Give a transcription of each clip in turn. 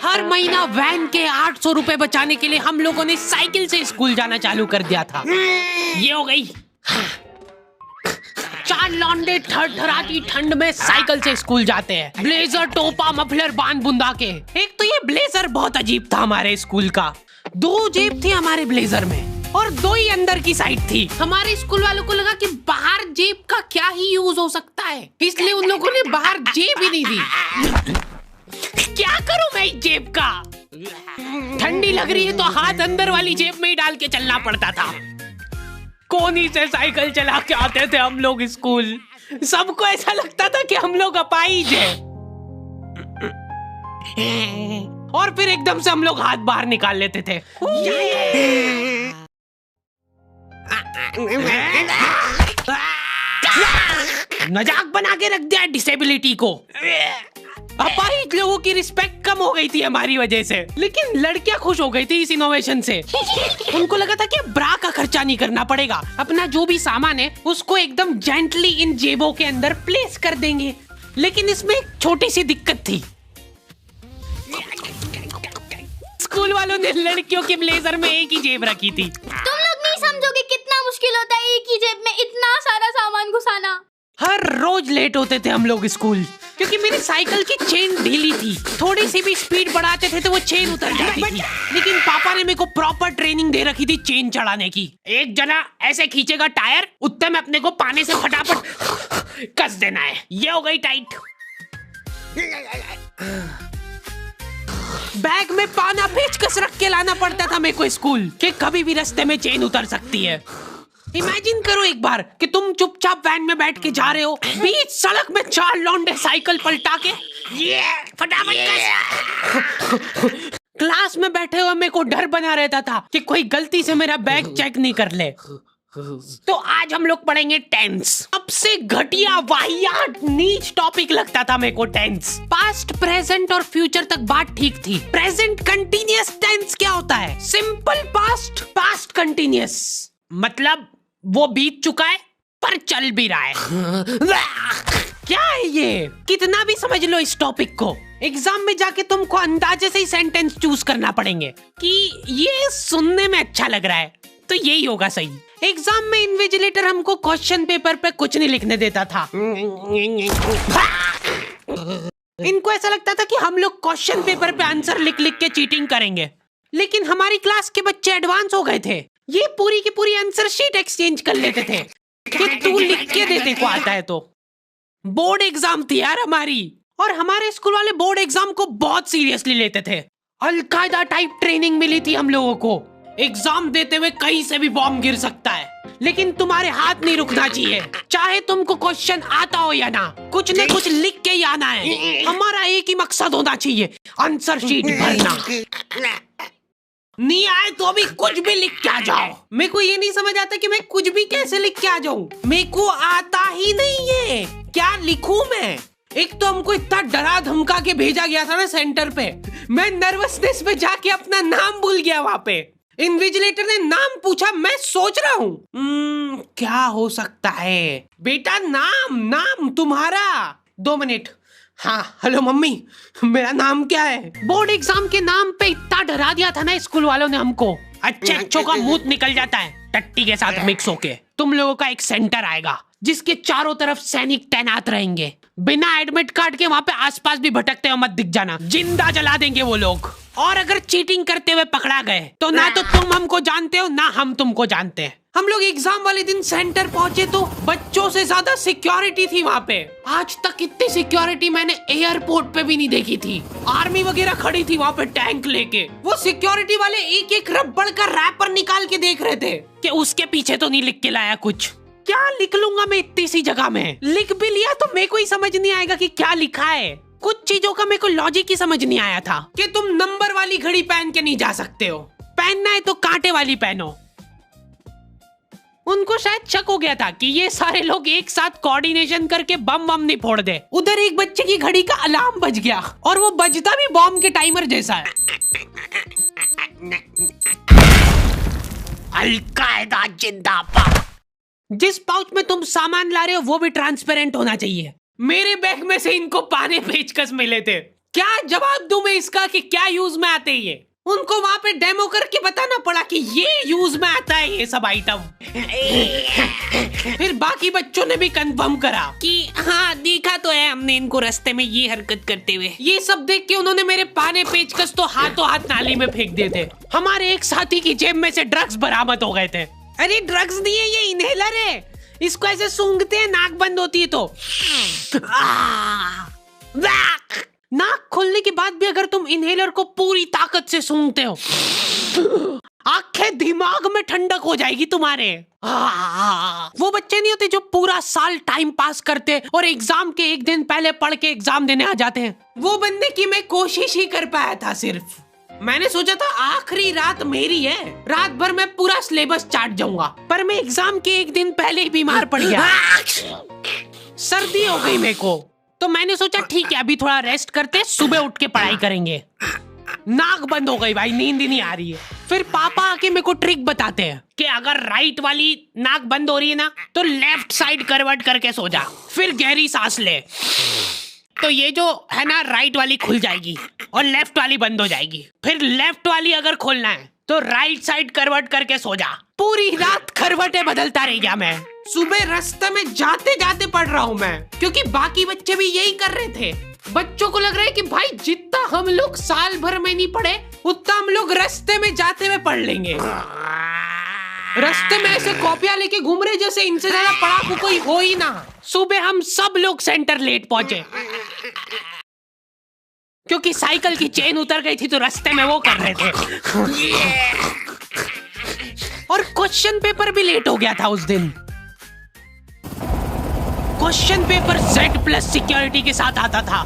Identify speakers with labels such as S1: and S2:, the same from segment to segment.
S1: हर महीना वैन के 800 रुपए बचाने के लिए हम लोगों ने साइकिल से स्कूल जाना चालू कर दिया था। ये हो गई। 4 लौंडे थरथराती ठंड में साइकिल से स्कूल जाते हैं, ब्लेजर, टोपा, मफलर बांध बुंदा के। एक तो ये ब्लेजर बहुत अजीब था हमारे स्कूल का। 2 जेब थी हमारे ब्लेजर में और 2 ही अंदर की साइड थी। हमारे स्कूल वालों को लगा कि बाहर जेब का क्या ही यूज हो सकता है, इसलिए उन लोगों ने बाहर जेब ही नहीं दी। क्या करूं मैं इस जेब का? ठंडी लग रही है तो हाथ अंदर वाली जेब में ही डाल के चलना पड़ता था। कोनी से साइकिल चला के आते थे हम लोग स्कूल। सबको ऐसा लगता था कि हम लोग अपाहिज हैं। और फिर एकदम से हम लोग हाथ बाहर निकाल लेते थे। मजाक बना के रख दिया डिसेबिलिटी को। अपाहिज लोगों की रिस्पेक्ट कम हो गई थी हमारी वजह से, लेकिन लड़कियां खुश हो गई थी इस इनोवेशन से। उनको लगा था कि ब्रा का खर्चा नहीं करना पड़ेगा, अपना जो भी सामान है उसको एकदम जेंटली इन जेबों के अंदर प्लेस कर देंगे। लेकिन इसमें एक छोटी सी दिक्कत थी। स्कूल वालों ने लड़कियों के ब्लेजर में एक ही जेब रखी थी।
S2: तुम लोग नहीं समझोगे कितना मुश्किल होता है एक ही जेब में इतना सारा सामान घुसाना।
S1: हर रोज लेट होते थे हम लोग स्कूल, क्योंकि मेरी साइकिल की चेन ढीली थी। थोड़ी सी भी स्पीड बढ़ाते थे तो वो चेन उतर जाती थी। लेकिन पापा ने मेरे को प्रॉपर ट्रेनिंग दे रखी थी चेन चढ़ाने की। एक जना ऐसे खींचेगा टायर, उतने में अपने को पानी से फटाफट कस देना है। ये हो गई टाइट। बैग में पाना पेचकस रख के लाना पड़ता था मेरे को स्कूल, कि कभी भी रास्ते में चेन उतर सकती है। इमेजिन करो एक बार कि तुम चुपचाप वैन में बैठ के जा रहे हो, बीच सड़क में 4 लौंडे साइकिल पलटा के ये फटाफट क्लास में बैठे हुए मेरे को डर बना रहता था कि कोई गलती से मेरा बैग चेक नहीं कर ले। तो आज हम लोग पढ़ेंगे टेंस। सबसे घटिया, वाहियात, नीच टॉपिक लगता था मेरे को टेंस। पास्ट, प्रेजेंट और फ्यूचर तक बात ठीक थी। प्रेजेंट कंटिन्यूअस टेंस क्या होता है? सिंपल पास्ट, पास्ट कंटिन्यूअस, मतलब वो बीत चुका है पर चल भी रहा है। क्या है ये? कितना भी समझ लो इस टॉपिक को, एग्जाम में जाके तुमको अंदाजे से ही सेंटेंस चूज करना पड़ेंगे कि ये सुनने में अच्छा लग रहा है तो यही होगा सही। एग्जाम में इन्विजिलेटर हमको क्वेश्चन पेपर पे कुछ नहीं लिखने देता था। इनको ऐसा लगता था कि हम लोग क्वेश्चन पेपर पे आंसर लिख लिख के चीटिंग करेंगे। लेकिन हमारी क्लास के बच्चे एडवांस हो गए थे, ये पूरी की पूरी आंसर शीट एक्सचेंज कर लेते थे कि तू लिख के दे, को आता है तो। बोर्ड एग्जाम थी यार हमारी, और हमारे स्कूल वाले बोर्ड एग्जाम को बहुत सीरियसली लेते थे। अलकायदा टाइप ट्रेनिंग मिली थी हम लोगों को। एग्जाम देते हुए कहीं से भी बॉम्ब गिर सकता है, लेकिन तुम्हारे हाथ नहीं रुकना चाहिए, चाहे तुमको क्वेश्चन आता हो या ना, कुछ न कुछ लिख के ही आना है। हमारा एक ही मकसद होना चाहिए, आंसर शीट भरना। नहीं आए तो भी कुछ भी लिख के आ जाओ। मेरे को ये नहीं समझ आता कि मैं कुछ भी कैसे लिख के आ जाऊं, मेरे को आता ही नहीं है, क्या लिखूं मैं? एक तो हमको इतना डरा धमका के भेजा गया था ना सेंटर पे, मैं नर्वसनेस में जाके अपना नाम भूल गया वहां पे। इन्विजिलेटर ने नाम पूछा, मैं सोच रहा हूँ क्या हो सकता है। बेटा नाम तुम्हारा। 2 मिनट। हाँ हेलो मम्मी, मेरा नाम क्या है? बोर्ड एग्जाम के नाम पे इतना डरा दिया था ना स्कूल वालों ने हमको, अच्छों का मुंह निकल जाता है टट्टी के साथ मिक्स होके। तुम लोगों का एक सेंटर आएगा जिसके चारों तरफ सैनिक तैनात रहेंगे। बिना एडमिट कार्ड के वहाँ पे आसपास भी भटकते हुए मत दिख जाना, जिंदा जला देंगे वो लोग। और अगर चीटिंग करते हुए पकड़ा गए तो ना तो तुम हमको जानते हो ना हम तुमको जानते हैं। हम लोग एग्जाम वाले दिन सेंटर पहुंचे तो बच्चों से ज्यादा सिक्योरिटी थी वहाँ पे। आज तक इतनी सिक्योरिटी मैंने एयरपोर्ट पे भी नहीं देखी थी। आर्मी वगैरह खड़ी थी वहाँ पे टैंक लेके। वो सिक्योरिटी वाले एक एक रबड़ का रैपर निकाल के देख रहे थे कि उसके पीछे तो नहीं लिख के लाया कुछ। क्या लिख लूंगा मैं इतनी सी जगह में? लिख भी लिया तो मेरे को ही समझ नहीं आएगा कि क्या लिखा है। कुछ चीजों का मेरे को लॉजिक ही समझ नहीं आया था कि तुम नंबर वाली घड़ी पहन के नहीं जा सकते हो, पहनना है तो कांटे वाली पहनो। उनको शायद शक हो गया था कि ये सारे लोग एक साथ कोऑर्डिनेशन करके बम नहीं फोड़ दे। उधर एक बच्चे की घड़ी का अलार्म बज गया और वो बजता भी बॉम्ब के टाइमर जैसा है। अलकायदा जिंदाबाद। जिस पाउच में तुम सामान ला रहे हो वो भी ट्रांसपेरेंट होना चाहिए। मेरे बैग में से इनको पाने पेचकस मिले थे, क्या जवाब दूं मैं इसका कि क्या यूज में आते हैं ये? उनको वहाँ पे डेमो करके बताना पड़ा कि ये यूज में आता है ये सब आइटम। फिर बाकी बच्चों ने भी कंफर्म करा कि हाँ देखा तो है हमने इनको रास्ते में ये हरकत करते हुए। ये सब देख के उन्होंने मेरे पाने पेचकस तो हाथों हाथ नाली में फेंक दिए थे। हमारे एक साथी की जेब में से ड्रग्स बरामद हो गए थे। अरे ड्रग्स नहीं है, ये इनहेलर है। इसको ऐसे सूंघते हैं, नाक बंद होती है तो नाक खोलने के बाद भी अगर तुम इनहेलर को पूरी ताकत से सूंघते हो, आंखें दिमाग में ठंडक हो जाएगी तुम्हारे। वो बच्चे नहीं होते जो पूरा साल टाइम पास करते और एग्जाम के एक दिन पहले पढ़ के एग्जाम देने आ जाते हैं। वो बनने की मैं कोशिश ही कर पाया था। सिर्फ मैंने सोचा था आखिरी रात मेरी है, रात भर मैं पूरा सिलेबस चाट जाऊंगा, पर मैं एग्जाम के एक दिन पहले ही बीमार पड़ गया। सर्दी हो गई मेरे को, तो मैंने सोचा ठीक है अभी थोड़ा रेस्ट करते, सुबह उठ के पढ़ाई करेंगे। नाक बंद हो गई भाई, नींद ही नहीं आ रही है। फिर पापा आके मेरे को ट्रिक बताते हैं कि अगर राइट वाली नाक बंद हो रही है ना तो लेफ्ट साइड करवट करके सो जा, फिर गहरी सांस ले, तो ये जो है ना राइट वाली खुल जाएगी और लेफ्ट वाली बंद हो जाएगी। फिर लेफ्ट वाली अगर खोलना है तो राइट साइड करवट करके सो जा। पूरी रात करवटें बदलता रह गया मैं। सुबह रास्ते में जाते जाते पढ़ रहा हूँ मैं, क्योंकि बाकी बच्चे भी यही कर रहे थे। बच्चों को लग रहा है कि भाई जितना हम लोग साल भर में नहीं पढ़े उतना हम लोग रास्ते में जाते हुए पढ़ लेंगे। रास्ते में ऐसे कॉपियां लेके घूम रहे जैसे इनसे ज्यादा पढ़ाकू कोई हो ही ना। सुबह हम सब लोग सेंटर लेट पहुंचे क्योंकि साइकिल की चेन उतर गई थी, तो रास्ते में वो कर रहे थे। और क्वेश्चन पेपर भी लेट हो गया था उस दिन। क्वेश्चन पेपर Z+ सिक्योरिटी के साथ आता था।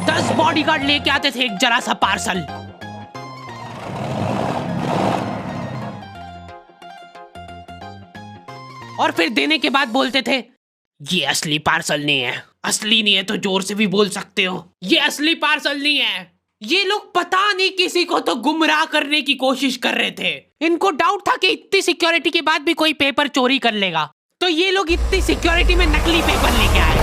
S1: 10 बॉडीगार्ड लेके आते थे एक जरा सा पार्सल। और फिर देने के बाद बोलते थे ये असली पार्सल नहीं है। असली नहीं है तो जोर से भी बोल सकते हो, ये असली पार्सल नहीं है। ये लोग पता नहीं किसी को तो गुमराह करने की कोशिश कर रहे थे। इनको डाउट था कि इतनी सिक्योरिटी के बाद भी कोई पेपर चोरी कर लेगा, तो ये लोग इतनी सिक्योरिटी में नकली पेपर लेके आए।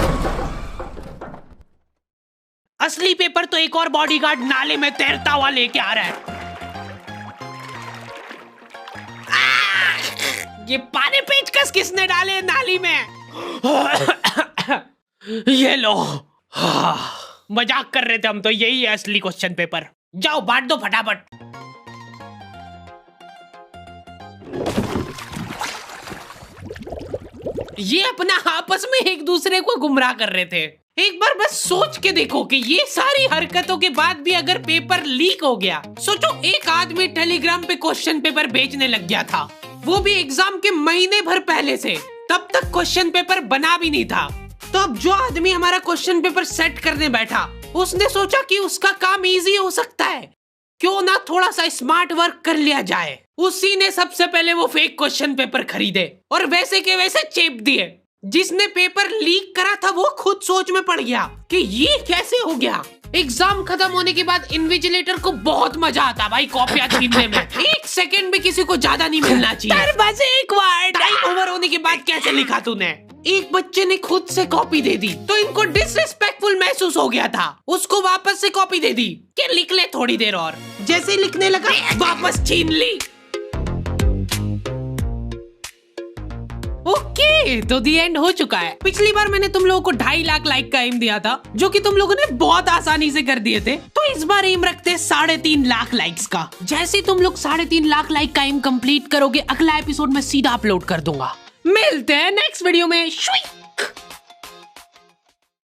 S1: असली पेपर तो एक और बॉडीगार्ड नाले में तैरता हुआ लेके आ रहा है। ये पाने पेचकस किसने डाले नाली में? ये लो। मजाक कर रहे थे हम तो, यही है असली क्वेश्चन पेपर। जाओ बांट दो फटाफट। ये अपना आपस में एक दूसरे को गुमराह कर रहे थे। एक बार बस सोच के देखो कि ये सारी हरकतों के बाद भी अगर पेपर लीक हो गया। सोचो एक आदमी टेलीग्राम पे क्वेश्चन पेपर बेचने लग गया था, वो भी एग्जाम के महीने भर पहले से। तब तक क्वेश्चन पेपर बना भी नहीं था। तो अब जो आदमी हमारा क्वेश्चन पेपर सेट करने बैठा, उसने सोचा कि उसका काम इजी हो सकता है, क्यों ना थोड़ा सा स्मार्ट वर्क कर लिया जाए। उसी ने सबसे पहले वो फेक क्वेश्चन पेपर खरीदे और वैसे के वैसे चेप दिए। जिसने पेपर लीक करा था वो खुद सोच में पड़ गया कि ये कैसे हो गया। एग्जाम खत्म होने के बाद इन्विजिलेटर को बहुत मजा आता भाई कॉपियां छीनने में। एक सेकंड भी किसी को ज्यादा नहीं मिलना चाहिए। बस एक बार टाइम ओवर होने के बाद कैसे लिखा तूने? एक बच्चे ने खुद से कॉपी दे दी तो इनको डिसरिस्पेक्टफुल महसूस हो गया था। उसको वापस से कॉपी दे दी कि लिख ले थोड़ी देर और। जैसे ही लिखने लगा वापस छीन ली। ओके, तो दी एंड हो चुका है। पिछली बार मैंने तुम लोगों को 2.5 लाख लाइक का एम दिया था, जो कि तुम लोगों ने बहुत आसानी से कर दिए थे। तो इस बार एम रखते 3.5 लाख लाइक्स का। जैसे तुम लोग 3.5 लाख लाइक का एम कंप्लीट करोगे, अगला एपिसोड में सीधा अपलोड कर दूंगा। मिलते हैं नेक्स्ट वीडियो में।